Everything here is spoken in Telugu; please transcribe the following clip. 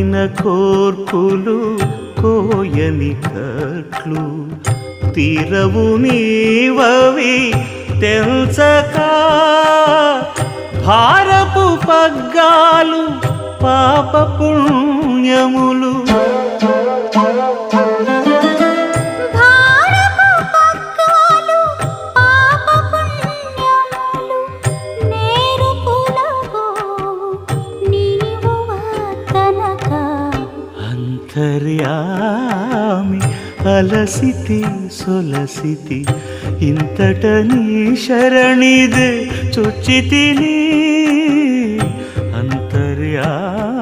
కోరిన కోర్కులు కోయని కట్లు తీరవు నీవవి తెల్చక భారపు పగ్గాలు పాప పుణ్యములు అంతర్యామి అలసితి సొలసితి ఇంతట నీ శరణిదే చుచ్చితిని అంతర్యామి